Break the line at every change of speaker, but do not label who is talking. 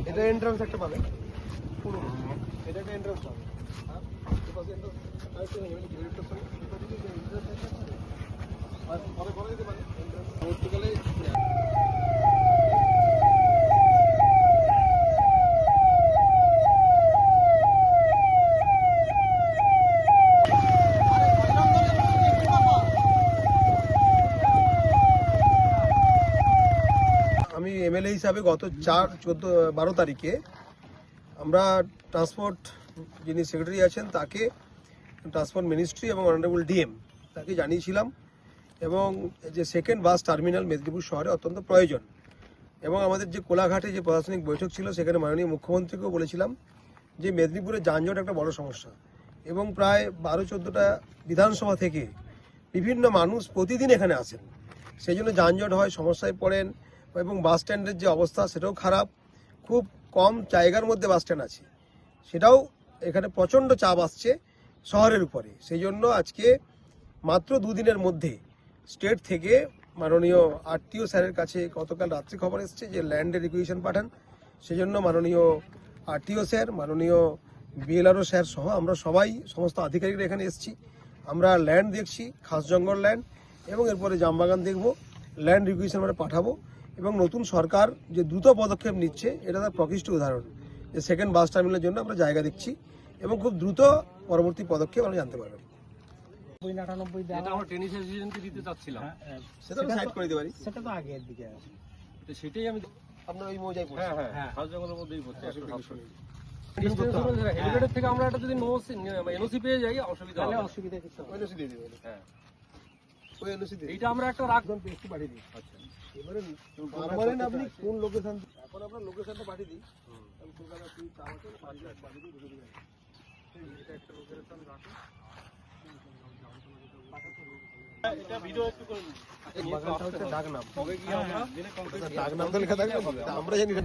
এটা এন্ট্রান্স একটা পাবে পুরো, এটা একটা এন্ট্রান্স পাবে। আমি এমএলএ হিসাবে গত 4-14-12 তারিখে আমরা ট্রান্সপোর্ট যিনি সেক্রেটারি আছেন তাকে, ট্রান্সপোর্ট মিনিস্ট্রি এবং অনারেবল ডিএম তাকে জানিয়েছিলাম, এবং যে সেকেন্ড বাস টার্মিনাল মেদিনীপুর শহরে অত্যন্ত প্রয়োজন। এবং আমাদের যে কোলাঘাটে যে প্রশাসনিক বৈঠক ছিল সেখানে মাননীয় মুখ্যমন্ত্রীকেও বলেছিলাম যে মেদিনীপুরে যানজট একটা বড় সমস্যা, এবং প্রায় 12-14টা বিধানসভা থেকে বিভিন্ন মানুষ প্রতিদিন এখানে আসেন, সেই জন্য যানজট হয়, সমস্যায় পড়েন। এবং বাস স্ট্যান্ডের যে অবস্থা সেটাও খারাপ, খুব কম জায়গার মধ্যে বাস স্ট্যান্ড আছে, সেটাও এখানে প্রচণ্ড চাপ আসছে শহরের উপরে। সেই জন্য আজকে মাত্র 2 দিনের মধ্যে স্টেট থেকে মাননীয় আরটিও স্যারের কাছে গতকাল রাত্রে খবর এসছে যে ল্যান্ডের রিকুইজিশন পাঠান। সেই জন্য মাননীয় আরটিও স্যার, মাননীয় বিএলআরও স্যার সহ আমরা সবাই, সমস্ত আধিকারিকরা এখানে এসেছি। আমরা ল্যান্ড দেখছি, খাস জঙ্গল ল্যান্ড, এবং এরপরে জামবাগান দেখব, ল্যান্ড রিকুইজিশন আমরা পাঠাবো। এবং নতুন সরকার যে দ্রুত পদক্ষেপ নিচ্ছে এটা তার প্রকৃষ্ট উদাহরণ, যে সেকেন্ড বাস টার্মিনালের জন্য আমরা জায়গা দেখছি, এবং খুব দ্রুত পরবর্তী পদক্ষেপ আমরা জানতে পারবেন।
এটা আমরা টেনিস অ্যাসোসিয়েশনকে দিতে চাচ্ছিলাম,
সেটা আমি সাইড করে দিতে পারি,
সেটা তো আগের দিকে আছে, তো সেটাই আমি
আপনার ওই মৌজায় পড়ছে।
হ্যাঁ হ্যাঁ খাস জঙ্গলের মধ্যেই পড়ছে।
হ্যাঁ,
হেলিপ্যাডের থেকে আমরা একটা যদি এনওসি পেয়ে যাই অসুবিধা হবে,
অসুবিধা কিছু ওই এনওসি দিয়ে দিবেন।
হ্যাঁ
ওই এনওসি দিয়ে
এইটা আমরা একটা রাখ
একদম পেস্টি পাঠিয়ে দিই।
আচ্ছা
এবারে পারমানেন্ট আপনি কোন লোকেশন, এখন আপনার লোকেশনটা পাঠিয়ে দিই, আমি কলকাতা তুই চাপ আছে পাঠিয়ে দিই, ঢুকে দিই। এটা একটা লোকেশন রাখো,
এটা ভিডিও একটু করে নিন।
বাগানটা হচ্ছে ডাকনাম,
কবে গিয়ে আমরা
ডাকনাম তো লেখা থাকবে, আমরা জানি না।